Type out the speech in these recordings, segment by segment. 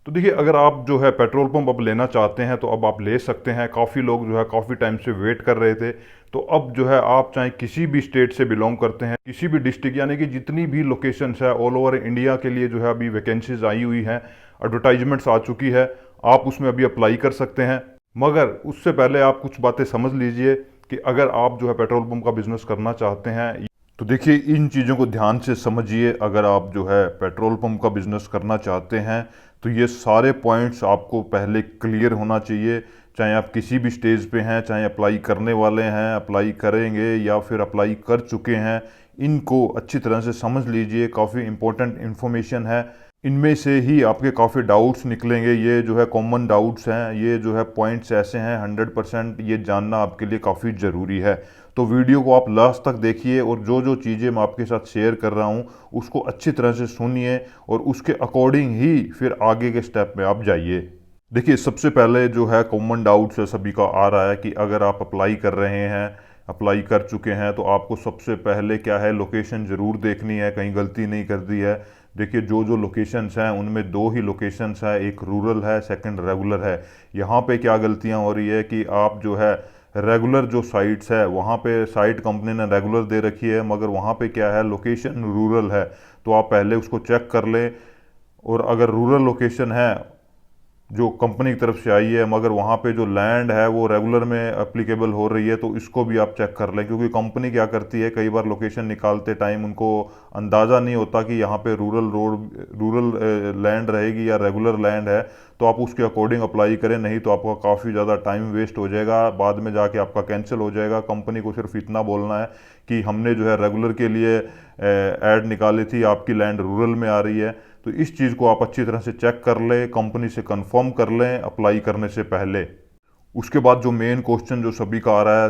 तो देखिए, अगर आप जो है पेट्रोल पंप अब लेना चाहते हैं तो अब आप ले सकते हैं। काफ़ी लोग जो है काफ़ी टाइम से वेट कर रहे थे। तो अब जो है आप चाहे किसी भी स्टेट से बिलोंग करते हैं, किसी भी डिस्ट्रिक्ट, यानी कि जितनी भी लोकेशंस है ऑल ओवर इंडिया के लिए जो है अभी वैकेंसीज आई हुई हैं, एडवर्टाइजमेंट्स आ चुकी है। आप उसमें अभी अप्लाई कर सकते हैं। मगर उससे पहले आप कुछ बातें समझ लीजिए कि अगर आप जो है पेट्रोल पंप का बिजनेस करना चाहते हैं, तो देखिए इन चीज़ों को ध्यान से समझिए। अगर आप जो है पेट्रोल पंप का बिजनेस करना चाहते हैं तो ये सारे पॉइंट्स आपको पहले क्लियर होना चाहिए। चाहे आप किसी भी स्टेज पे हैं, चाहे अप्लाई करने वाले हैं, अप्लाई करेंगे या फिर अप्लाई कर चुके हैं, इनको अच्छी तरह से समझ लीजिए। काफ़ी इंपॉर्टेंट इन्फॉर्मेशन है। इनमें से ही आपके काफ़ी डाउट्स निकलेंगे। ये जो है कॉमन डाउट्स हैं, ये जो है पॉइंट्स ऐसे हैं 100% ये जानना आपके लिए काफ़ी ज़रूरी है। तो वीडियो को आप लास्ट तक देखिए और जो जो चीज़ें मैं आपके साथ शेयर कर रहा हूँ उसको अच्छी तरह से सुनिए और उसके अकॉर्डिंग ही फिर आगे के स्टेप में आप जाइए। देखिए, सबसे पहले जो है कॉमन डाउट्स सभी का आ रहा है कि अगर आप अप्लाई कर रहे हैं, अप्लाई कर चुके हैं, तो आपको सबसे पहले क्या है, लोकेशन ज़रूर देखनी है, कहीं गलती नहीं कर दी है। देखिए, जो जो लोकेशंस हैं उनमें दो ही लोकेशंस है, एक रूरल है, सेकंड रेगुलर है। यहाँ पे क्या गलतियाँ हो रही है कि आप जो है रेगुलर जो साइट्स है वहाँ पे साइट कंपनी ने रेगुलर दे रखी है, मगर वहाँ पे क्या है, लोकेशन रूरल है। तो आप पहले उसको चेक कर लें। और अगर रूरल लोकेशन है जो कंपनी की तरफ से आई है, मगर वहाँ पे जो लैंड है वो रेगुलर में एप्लीकेबल हो रही है, तो इसको भी आप चेक कर लें। क्योंकि कंपनी क्या करती है, कई बार लोकेशन निकालते टाइम उनको अंदाज़ा नहीं होता कि यहाँ पे रूरल लैंड रहेगी या रेगुलर लैंड है। तो आप उसके अकॉर्डिंग अप्लाई करें, नहीं तो आपका काफ़ी ज़्यादा टाइम वेस्ट हो जाएगा, बाद में जाके आपका कैंसिल हो जाएगा। कंपनी को सिर्फ इतना बोलना है कि हमने जो है रेगुलर के लिए ऐड निकाली थी, आपकी लैंड रूरल में आ रही है। तो इस चीज़ को आप अच्छी तरह से चेक कर लें, कंपनी से कंफर्म कर लें अप्लाई करने से पहले। उसके बाद जो मेन क्वेश्चन जो सभी का आ रहा है,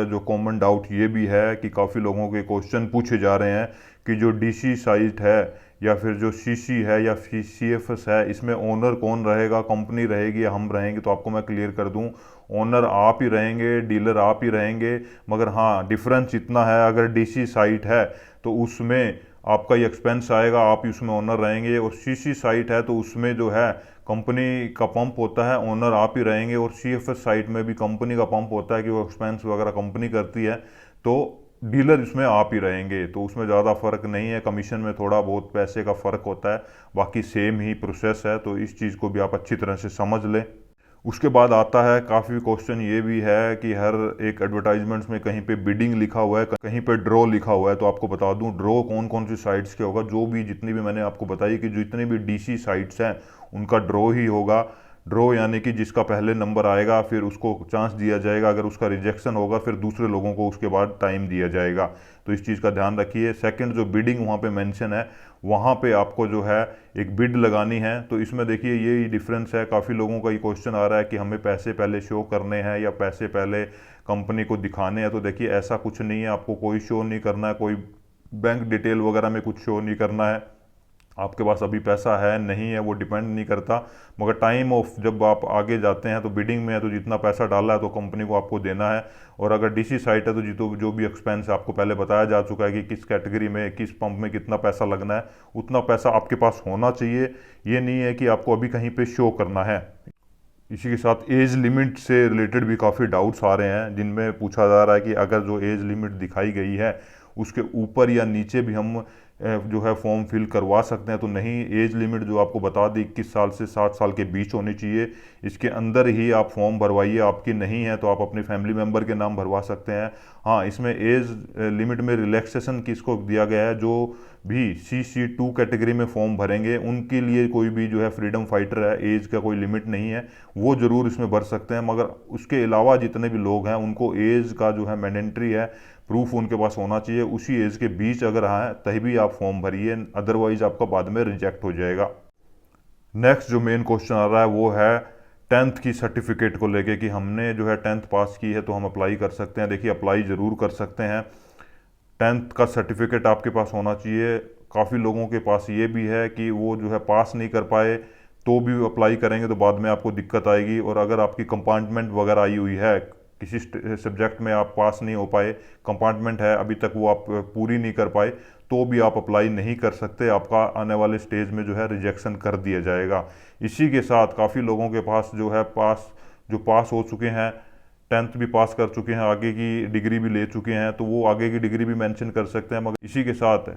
जो कॉमन डाउट ये भी है कि काफ़ी लोगों के क्वेश्चन पूछे जा रहे हैं कि जो डीसी साइट है या फिर जो सीसी है या सीएफएस है, इसमें ओनर कौन रहेगा, कंपनी रहेगी या हम रहेंगे। तो आपको मैं क्लियर कर दूं, ओनर आप ही रहेंगे, डीलर आप ही रहेंगे। मगर हाँ, डिफरेंस इतना है, अगर डीसी साइट है तो उसमें आपका ही एक्सपेंस आएगा, आप ही उसमें ओनर रहेंगे। और सीसी साइट है तो उसमें जो है कंपनी का पंप होता है, ओनर आप ही रहेंगे। और सीएफएस साइट में भी कंपनी का पंप होता है कि वो एक्सपेंस वगैरह कंपनी करती है, तो डीलर इसमें आप ही रहेंगे। तो उसमें ज़्यादा फर्क नहीं है, कमीशन में थोड़ा बहुत पैसे का फ़र्क होता है, बाकी सेम ही प्रोसेस है। तो इस चीज़ को भी आप अच्छी तरह से समझ लें। उसके बाद आता है, काफ़ी क्वेश्चन ये भी है कि हर एक एडवर्टाइजमेंट्स में कहीं पे बिडिंग लिखा हुआ है, कहीं पे ड्रॉ लिखा हुआ है। तो आपको बता दूं, ड्रॉ कौन कौन सी साइट्स के होगा, जो भी जितनी भी मैंने आपको बताई कि जितनी भी डीसी साइट्स हैं उनका ड्रॉ ही होगा। ड्रॉ यानी कि जिसका पहले नंबर आएगा फिर उसको चांस दिया जाएगा, अगर उसका रिजेक्शन होगा फिर दूसरे लोगों को उसके बाद टाइम दिया जाएगा। तो इस चीज़ का ध्यान रखिए। सेकंड, जो बिडिंग वहाँ पे मेंशन है, वहाँ पे आपको जो है एक बिड लगानी है। तो इसमें देखिए ये डिफरेंस है। काफ़ी लोगों का ये क्वेश्चन आ रहा है कि हमें पैसे पहले शो करने हैं या पैसे पहले कंपनी को दिखाने हैं। तो देखिए ऐसा कुछ नहीं है, आपको कोई शो नहीं करना है, कोई बैंक डिटेल वगैरह में कुछ शो नहीं करना है। आपके पास अभी पैसा है नहीं है वो डिपेंड नहीं करता, मगर टाइम ऑफ जब आप आगे जाते हैं तो बिडिंग में है तो जितना पैसा डाला है तो कंपनी को आपको देना है। और अगर डीसी साइट है तो जो भी एक्सपेंस आपको पहले बताया जा चुका है कि किस कैटेगरी में किस पंप में कितना पैसा लगना है, उतना पैसा आपके पास होना चाहिए। ये नहीं है कि आपको अभी कहीं पे शो करना है। इसी के साथ एज लिमिट से रिलेटेड भी काफ़ी डाउट्स आ रहे हैं, जिनमें पूछा जा रहा है कि अगर जो एज लिमिट दिखाई गई है उसके ऊपर या नीचे भी हम जो है फॉर्म फिल करवा सकते हैं। तो नहीं, एज लिमिट जो आपको बता दी 21 साल से 60 साल के बीच होनी चाहिए, इसके अंदर ही आप फॉर्म भरवाइए। आपकी नहीं है तो आप अपने फैमिली मेम्बर के नाम भरवा सकते हैं। हाँ, इसमें एज लिमिट में रिलैक्सेशन किसको दिया गया है, जो भी CC2 कैटेगरी में फॉर्म भरेंगे उनके लिए कोई भी जो है फ्रीडम फाइटर है, एज का कोई लिमिट नहीं है, वो ज़रूर इसमें भर सकते हैं। मगर उसके अलावा जितने भी लोग हैं उनको एज का जो है मैंडेटरी है, प्रूफ उनके पास होना चाहिए। उसी एज के बीच अगर है तभी आप फॉर्म भरिए, अदरवाइज आपका बाद में रिजेक्ट हो जाएगा। नेक्स्ट जो मेन क्वेश्चन आ रहा है वो है 10th की सर्टिफिकेट को लेके कि हमने जो है 10th पास की है तो हम अप्लाई कर सकते हैं। देखिए, अप्लाई ज़रूर कर सकते हैं। 10th का सर्टिफिकेट आपके पास होना चाहिए। काफ़ी लोगों के पास ये भी है कि वो जो है पास नहीं कर पाए तो भी अप्लाई करेंगे तो बाद में आपको दिक्कत आएगी। और अगर आपकी कंपार्टमेंट वगैरह आई हुई है, किसी सब्जेक्ट में आप पास नहीं हो पाए, कंपार्टमेंट है अभी तक वो आप पूरी नहीं कर पाए, तो भी आप अप्लाई नहीं कर सकते, आपका आने वाले स्टेज में जो है रिजेक्शन कर दिया जाएगा। इसी के साथ काफ़ी लोगों के पास जो है पास हो चुके हैं, 10th भी पास कर चुके हैं, आगे की डिग्री भी ले चुके हैं, तो वो आगे की डिग्री भी मेंशन कर सकते हैं। मगर इसी के साथ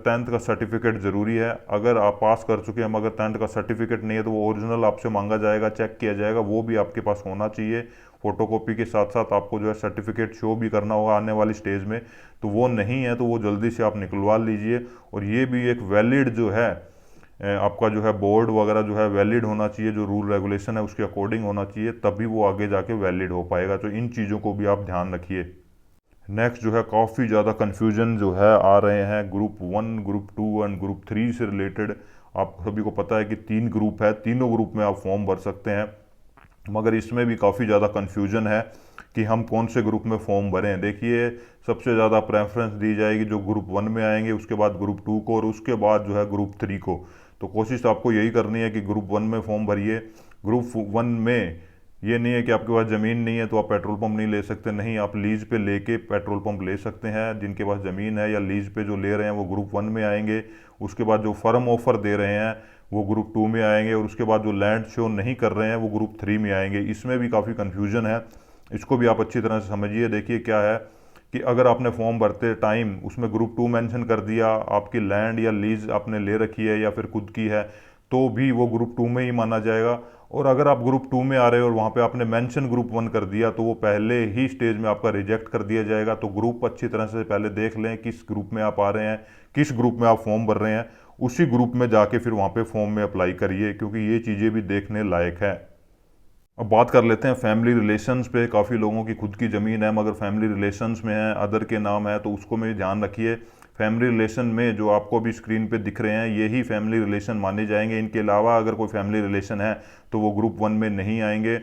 10th का सर्टिफिकेट ज़रूरी है। अगर आप पास कर चुके हैं मगर 10th का सर्टिफिकेट नहीं है तो वो ओरिजिनल आपसे मांगा जाएगा, चेक किया जाएगा, वो भी आपके पास होना चाहिए। फोटोकॉपी के साथ साथ आपको जो है सर्टिफिकेट शो भी करना होगा आने वाली स्टेज में, तो वो नहीं है तो वो जल्दी से आप निकलवा लीजिए। और ये भी एक वैलिड जो है आपका जो है बोर्ड वगैरह जो है वैलिड होना चाहिए, जो रूल रेगुलेशन है उसके अकॉर्डिंग होना चाहिए, तभी वो आगे जाके वैलिड हो पाएगा। तो इन चीज़ों को भी आप ध्यान रखिए। नेक्स्ट जो है काफ़ी ज़्यादा कन्फ्यूजन जो है आ रहे हैं ग्रुप 1, ग्रुप 2 एंड ग्रुप 3 से रिलेटेड। आप सभी को पता है कि 3 ग्रुप है, तीनों ग्रुप में आप फॉर्म भर सकते हैं, मगर इसमें भी काफ़ी ज़्यादा कन्फ्यूजन है कि हम कौन से ग्रुप में फॉर्म भरें। देखिए, सबसे ज़्यादा प्रेफरेंस दी जाएगी जो ग्रुप 1 में आएंगे, उसके बाद ग्रुप 2 को, और उसके बाद जो है ग्रुप 3 को। तो कोशिश आपको यही करनी है कि ग्रुप 1 में फॉर्म भरिए। ग्रुप 1 में ये नहीं है कि आपके पास ज़मीन नहीं है तो आप पेट्रोल पंप नहीं ले सकते, नहीं, आप लीज पे लेके पेट्रोल पंप ले सकते हैं। जिनके पास ज़मीन है या लीज पे जो ले रहे हैं वो ग्रुप 1 में आएंगे। उसके बाद जो फर्म ऑफर दे रहे हैं वो ग्रुप 2 में आएंगे, और उसके बाद जो लैंड शो नहीं कर रहे हैं वो ग्रुप 3 में आएंगे। इसमें भी काफ़ी कन्फ्यूजन है, इसको भी आप अच्छी तरह से समझिए। देखिए क्या है कि अगर आपने फॉर्म भरते टाइम उसमें ग्रुप 2 मेंशन कर दिया, आपकी लैंड या लीज आपने ले रखी है या फिर खुद की है, तो भी वो ग्रुप 2 में ही माना जाएगा। और अगर आप ग्रुप 2 में आ रहे हो और वहाँ पे आपने मेंशन ग्रुप 1 कर दिया तो वो पहले ही स्टेज में आपका रिजेक्ट कर दिया जाएगा। तो ग्रुप अच्छी तरह से पहले देख लें किस ग्रुप में आप आ रहे हैं, किस ग्रुप में आप फॉर्म भर रहे हैं, उसी ग्रुप में जाके फिर वहाँ पे फॉर्म में अप्लाई करिए, क्योंकि ये चीज़ें भी देखने लायक है। अब बात कर लेते हैं फैमिली रिलेशंस पे। काफ़ी लोगों की खुद की ज़मीन है मगर फैमिली रिलेशंस में है, अदर के नाम है, तो उसको में ध्यान रखिए। फैमिली रिलेशन में जो आपको अभी स्क्रीन पे दिख रहे हैं यही फैमिली रिलेशन माने जाएंगे। इनके अलावा अगर कोई फैमिली रिलेशन है तो वो ग्रुप 1 में नहीं आएंगे।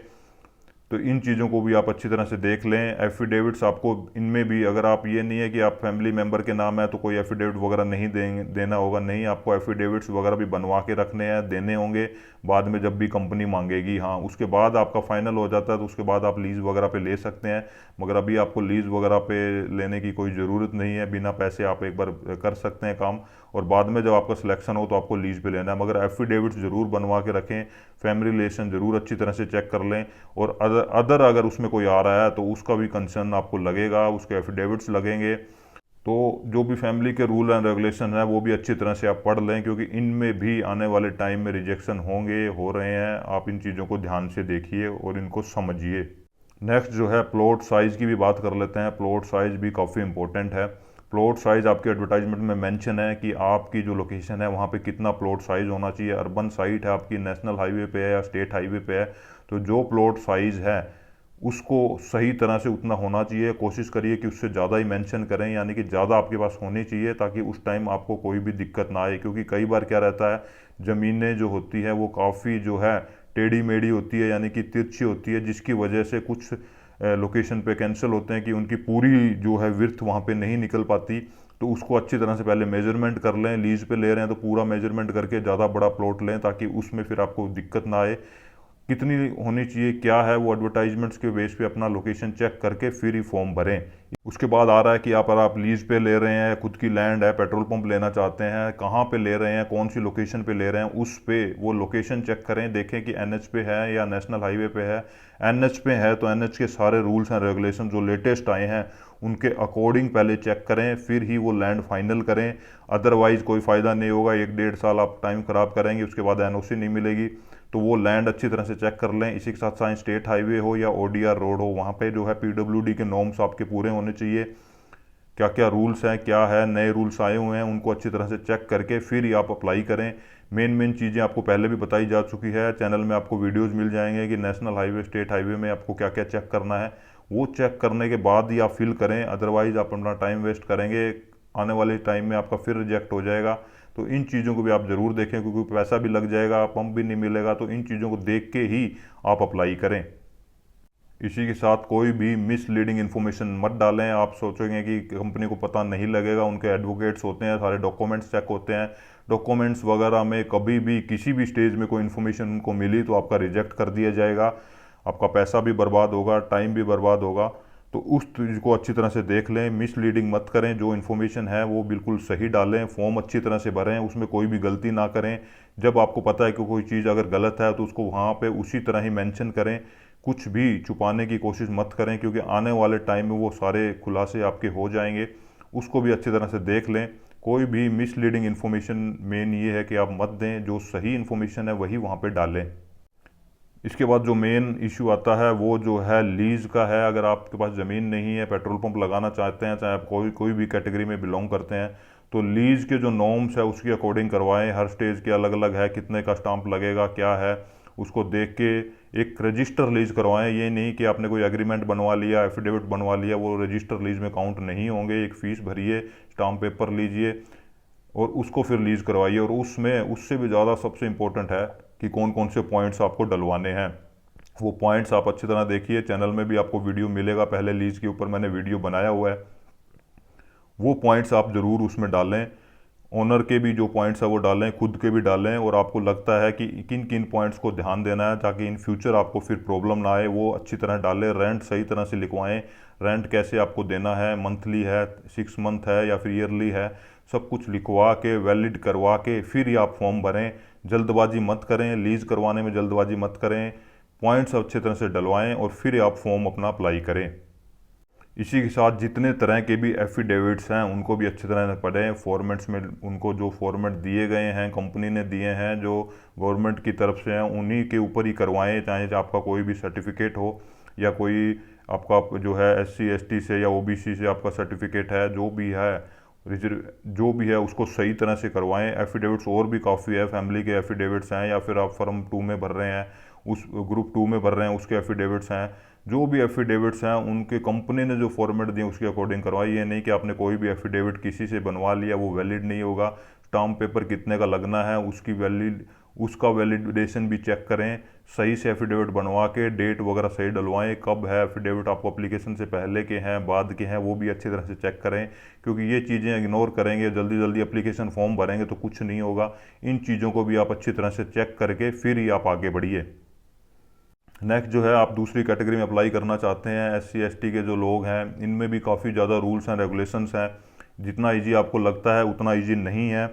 तो इन चीज़ों को भी आप अच्छी तरह से देख लें। एफिडेविट्स आपको इनमें भी, अगर आप, ये नहीं है कि आप फैमिली मेंबर के नाम है तो कोई एफिडेविट वगैरह नहीं देना होगा, नहीं, आपको एफिडेविट्स वगैरह भी बनवा के रखने हैं, देने होंगे बाद में जब भी कंपनी मांगेगी। हाँ, उसके बाद आपका फाइनल हो जाता है तो उसके बाद आप लीज़ वगैरह पे ले सकते हैं, मगर अभी आपको लीज़ वगैरह पे लेने की कोई ज़रूरत नहीं है। बिना पैसे आप एक बार कर सकते हैं काम, और बाद में जब आपका सिलेक्शन हो तो आपको लीज पे लेना है। मगर एफिडेविट्स ज़रूर बनवा के रखें, फैमिली रिलेशन ज़रूर अच्छी तरह से चेक कर लें। और अदर अगर उसमें कोई आ रहा है तो उसका भी कंसर्न आपको लगेगा, उसके एफिडेविट्स लगेंगे। तो जो भी फैमिली के रूल एंड रेगुलेशन है वो भी अच्छी तरह से आप पढ़ लें, क्योंकि इनमें भी आने वाले टाइम में रिजेक्शन होंगे, हो रहे हैं। आप इन चीज़ों को ध्यान से देखिए और इनको समझिए। नेक्स्ट जो है प्लॉट साइज़ की भी बात कर लेते हैं। प्लॉट साइज़ भी काफ़ी इंपॉर्टेंट है। प्लॉट साइज़ आपके एडवर्टाइजमेंट में मेंशन है कि आपकी जो लोकेशन है वहाँ पे कितना प्लॉट साइज़ होना चाहिए। अर्बन साइट है आपकी, नेशनल हाईवे पे है या स्टेट हाईवे पे है, तो जो प्लॉट साइज़ है उसको सही तरह से उतना होना चाहिए। कोशिश करिए कि उससे ज़्यादा ही मेंशन करें, यानी कि ज़्यादा आपके पास होनी चाहिए, ताकि उस टाइम आपको कोई भी दिक्कत ना आए। क्योंकि कई बार क्या रहता है, ज़मीनें जो होती हैं वो काफ़ी जो है टेढ़ी मेढ़ी होती है, यानी कि तिरछी होती है, जिसकी वजह से कुछ लोकेशन पे कैंसिल होते हैं कि उनकी पूरी जो है विड्थ वहाँ पे नहीं निकल पाती। तो उसको अच्छी तरह से पहले मेजरमेंट कर लें। लीज पे ले रहे हैं तो पूरा मेजरमेंट करके ज़्यादा बड़ा प्लॉट लें, ताकि उसमें फिर आपको दिक्कत ना आए। कितनी होनी चाहिए क्या है वो एडवर्टाइजमेंट्स के बेस पे अपना लोकेशन चेक करके फिर ही फॉर्म भरें। उसके बाद आ रहा है कि आप लीज पे ले रहे हैं, खुद की लैंड है, पेट्रोल पंप लेना चाहते हैं, कहाँ पे ले रहे हैं, कौन सी लोकेशन पे ले रहे हैं, उस पे वो लोकेशन चेक करें, देखें कि एनएच पे है या नेशनल हाईवे पे है। एनएच पे है तो एनएच के सारे रूल्स एंड रेगुलेशन जो लेटेस्ट आए हैं उनके अकॉर्डिंग पहले चेक करें, फिर ही वो लैंड फाइनल करें। अदरवाइज कोई फ़ायदा नहीं होगा, 1-1.5 साल आप टाइम ख़राब करेंगे, उसके बाद एनओसी नहीं मिलेगी। तो वो लैंड अच्छी तरह से चेक कर लें। इसी के साथ साथ स्टेट हाईवे हो या ओडीआर रोड हो, वहाँ पे जो है पीडब्ल्यूडी के नॉर्म्स आपके पूरे होने चाहिए। क्या क्या रूल्स हैं, क्या है, नए रूल्स आए हुए हैं, उनको अच्छी तरह से चेक करके फिर ही आप अप्लाई करें। मेन चीज़ें आपको पहले भी बताई जा चुकी है, चैनल में आपको वीडियोज़ मिल जाएंगे कि नेशनल हाईवे, स्टेट हाईवे में आपको क्या क्या चेक करना है। वो चेक करने के बाद ही आप फिल करें, अदरवाइज आप अपना टाइम वेस्ट करेंगे, आने वाले टाइम में आपका फिर रिजेक्ट हो जाएगा। तो इन चीज़ों को भी आप ज़रूर देखें, क्योंकि पैसा भी लग जाएगा, पंप भी नहीं मिलेगा। तो इन चीज़ों को देख के ही आप अप्लाई करें। इसी के साथ कोई भी मिसलीडिंग इन्फॉर्मेशन मत डालें। आप सोचेंगे कि कंपनी को पता नहीं लगेगा, उनके एडवोकेट्स होते हैं, सारे डॉक्यूमेंट्स चेक होते हैं। डॉक्यूमेंट्स वगैरह में कभी भी किसी भी स्टेज में कोई इन्फॉर्मेशन उनको मिली तो आपका रिजेक्ट कर दिया जाएगा, आपका पैसा भी बर्बाद होगा, टाइम भी बर्बाद होगा। तो तो उस चीज़ को अच्छी तरह से देख लें, मिसलीडिंग मत करें, जो इन्फॉर्मेशन है वो बिल्कुल सही डालें, फॉर्म अच्छी तरह से भरें, उसमें कोई भी गलती ना करें। जब आपको पता है कि कोई चीज़ अगर गलत है तो उसको वहाँ पे उसी तरह ही मेंशन करें, कुछ भी छुपाने की कोशिश मत करें, क्योंकि आने वाले टाइम में वो सारे खुलासे आपके हो जाएंगे। उसको भी अच्छी तरह से देख लें। कोई भी मिसलीडिंग इन्फॉर्मेशन मेन ये है कि आप मत दें, जो सही इन्फॉर्मेशन है वही वहाँ पे डालें। इसके बाद जो मेन इशू आता है वो जो है लीज का है। अगर आपके पास ज़मीन नहीं है, पेट्रोल पंप लगाना चाहते हैं, चाहे आप कोई कोई भी कैटेगरी में बिलोंग करते हैं, तो लीज के जो नॉर्म्स है उसकी अकॉर्डिंग करवाएं। हर स्टेज के अलग अलग है, कितने का स्टाम्प लगेगा, क्या है, उसको देख के एक रजिस्टर लीज करवाएं। ये नहीं कि आपने कोई एग्रीमेंट बनवा लिया, एफिडेविट बनवा लिया, वो रजिस्टर लीज में काउंट नहीं होंगे। एक फ़ीस भरिए, स्टाम्प पेपर लीजिए और उसको फिर लीज करवाइए। और उसमें उससे भी ज़्यादा सबसे इम्पोर्टेंट है कि कौन कौन से पॉइंट्स आपको डलवाने हैं। वो पॉइंट्स आप अच्छी तरह देखिए, चैनल में भी आपको वीडियो मिलेगा, पहले लीज के ऊपर मैंने वीडियो बनाया हुआ है। वो पॉइंट्स आप ज़रूर उसमें डालें। ओनर के भी जो पॉइंट्स है वो डालें, खुद के भी डालें। और आपको लगता है कि किन किन पॉइंट्स को ध्यान देना है ताकि इन फ्यूचर आपको फिर प्रॉब्लम ना आए, वो अच्छी तरह डालें। रेंट सही तरह से लिखवाएं, रेंट कैसे आपको देना है, मंथली है, 6 मंथ है या फिर ईयरली है, सब कुछ लिखवा के वैलिड करवा के फिर ही आप फॉर्म भरें। जल्दबाजी मत करें, लीज करवाने में जल्दबाजी मत करें। पॉइंट्स अच्छी तरह से डलवाएं और फिर आप फॉर्म अपना अप्लाई करें। इसी के साथ जितने तरह के भी एफिडेविट्स हैं उनको भी अच्छी तरह से पढ़ें। फॉर्मेट्स में उनको जो फॉर्मेट दिए गए हैं, कंपनी ने दिए हैं, जो गवर्नमेंट की तरफ से हैं, उन्हीं के ऊपर ही करवाएं। चाहे आपका कोई भी सर्टिफिकेट हो या कोई आपका जो है SC ST से या OBC से आपका सर्टिफिकेट है, जो भी है, रिजर्व जो भी है, उसको सही तरह से करवाएं। एफिडेविट्स और भी काफ़ी है, फैमिली के एफिडेविट्स हैं, या फिर आप फर्म 2 में भर रहे हैं, उस ग्रुप 2 में भर रहे हैं, उसके एफिडेविट्स हैं। जो भी एफिडेविट्स हैं उनके कंपनी ने जो फॉर्मेट दिए उसके अकॉर्डिंग करवाई। ये नहीं कि आपने कोई भी एफिडेविट किसी से बनवा लिया, वो वैलिड नहीं होगा। स्टाम्प पेपर कितने का लगना है उसका वैलिडेशन भी चेक करें। सही से एफिडेविट बनवा के डेट वगैरह सही डलवाएं। कब है एफिडेविट, आपको एप्लीकेशन से पहले के हैं, बाद के हैं, वो भी अच्छी तरह से चेक करें। क्योंकि ये चीज़ें इग्नोर करेंगे, जल्दी जल्दी एप्लीकेशन फॉर्म भरेंगे तो कुछ नहीं होगा। इन चीज़ों को भी आप अच्छी तरह से चेक करके फिर ही आप आगे बढ़िए। नेक्स्ट जो है, आप दूसरी कैटेगरी में अप्लाई करना चाहते हैं, SC ST के जो लोग हैं, इनमें भी काफ़ी ज़्यादा रूल्स हैं, रेगुलेशंस हैं। जितना इजी आपको लगता है उतना इजी नहीं है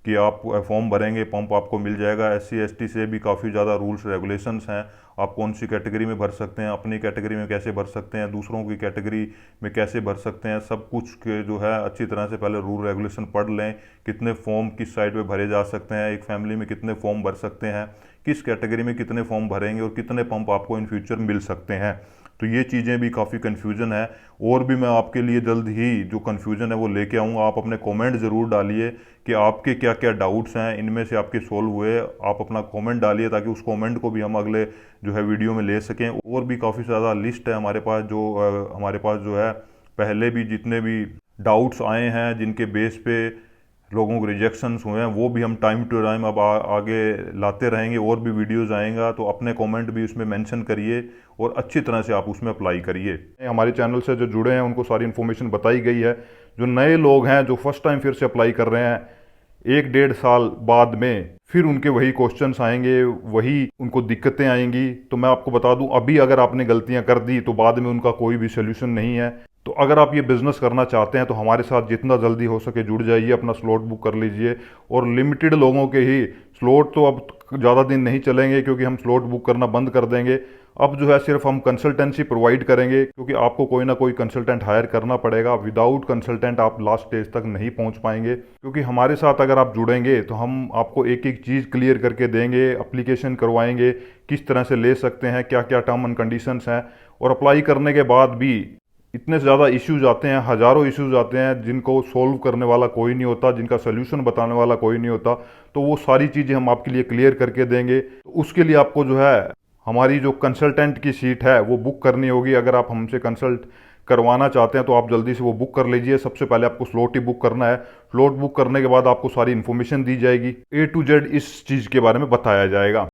कि आप फॉर्म भरेंगे पंप आपको मिल जाएगा। SC ST से भी काफ़ी ज़्यादा रूल्स रेगुलेशंस हैं। आप कौन सी कैटेगरी में भर सकते हैं, अपनी कैटेगरी में कैसे भर सकते हैं, दूसरों की कैटेगरी में कैसे भर सकते हैं, सब कुछ के जो है अच्छी तरह से पहले रूल रेगुलेशन पढ़ लें। कितने फॉर्म किस साइड पे भरे जा सकते हैं, एक फैमिली में कितने फॉर्म भर सकते हैं, किस कैटेगरी में कितने फॉर्म भरेंगे और कितने पंप आपको इन फ्यूचर मिल सकते हैं। तो ये चीज़ें भी काफ़ी कन्फ्यूजन है। और भी मैं आपके लिए जल्द ही जो कन्फ्यूजन है वो लेके आऊँगा। आप अपने कमेंट ज़रूर डालिए कि आपके क्या क्या डाउट्स हैं, इनमें से आपके सोल्व हुए। आप अपना कमेंट डालिए ताकि उस कमेंट को भी हम अगले जो है वीडियो में ले सकें। और भी काफ़ी ज़्यादा लिस्ट है हमारे पास, हमारे पास जो है पहले भी जितने भी डाउट्स आए हैं, जिनके बेस पे लोगों को रिजेक्शंस हुए हैं, वो भी हम टाइम टू टाइम अब आगे लाते रहेंगे। और भी वीडियोस आएगा तो अपने कमेंट भी उसमें मेंशन करिए और अच्छी तरह से आप उसमें अप्लाई करिए। हमारे चैनल से जो जुड़े हैं उनको सारी इन्फॉर्मेशन बताई गई है। जो नए लोग हैं जो फर्स्ट टाइम फिर से अप्लाई कर रहे हैं, 1-1.5 साल बाद में फिर उनके वही क्वेश्चंस आएंगे, वही उनको दिक्कतें आएंगी। तो मैं आपको बता दूं, अभी अगर आपने गलतियां कर दी तो बाद में उनका कोई भी सोल्यूशन नहीं है। तो अगर आप ये बिज़नेस करना चाहते हैं तो हमारे साथ जितना जल्दी हो सके जुड़ जाइए, अपना स्लॉट बुक कर लीजिए। और लिमिटेड लोगों के ही स्लॉट, तो अब ज़्यादा दिन नहीं चलेंगे क्योंकि हम स्लॉट बुक करना बंद कर देंगे। अब जो है सिर्फ हम कंसल्टेंसी प्रोवाइड करेंगे, क्योंकि आपको कोई ना कोई कंसल्टेंट हायर करना पड़ेगा। विदाउट कंसल्टेंट आप लास्ट स्टेज तक नहीं पहुंच पाएंगे। क्योंकि हमारे साथ अगर आप जुड़ेंगे तो हम आपको एक एक चीज़ क्लियर करके देंगे, एप्लीकेशन करवाएंगे, किस तरह से ले सकते हैं, क्या क्या टर्म एंड कंडीशंस हैं। और अप्लाई करने के बाद भी इतने ज़्यादा इश्यूज आते हैं, हज़ारों इश्यूज आते हैं, जिनको सोल्व करने वाला कोई नहीं होता, जिनका सोल्यूशन बताने वाला कोई नहीं होता। तो वो सारी चीज़ें हम आपके लिए क्लियर करके देंगे। तो उसके लिए आपको जो है हमारी जो कंसल्टेंट की सीट है वो बुक करनी होगी। अगर आप हमसे कंसल्ट करवाना चाहते हैं तो आप जल्दी से वो बुक कर लीजिए। सबसे पहले आपको स्लॉट ही बुक करना है। स्लॉट बुक करने के बाद आपको सारी इन्फॉर्मेशन दी जाएगी, A to Z इस चीज़ के बारे में बताया जाएगा।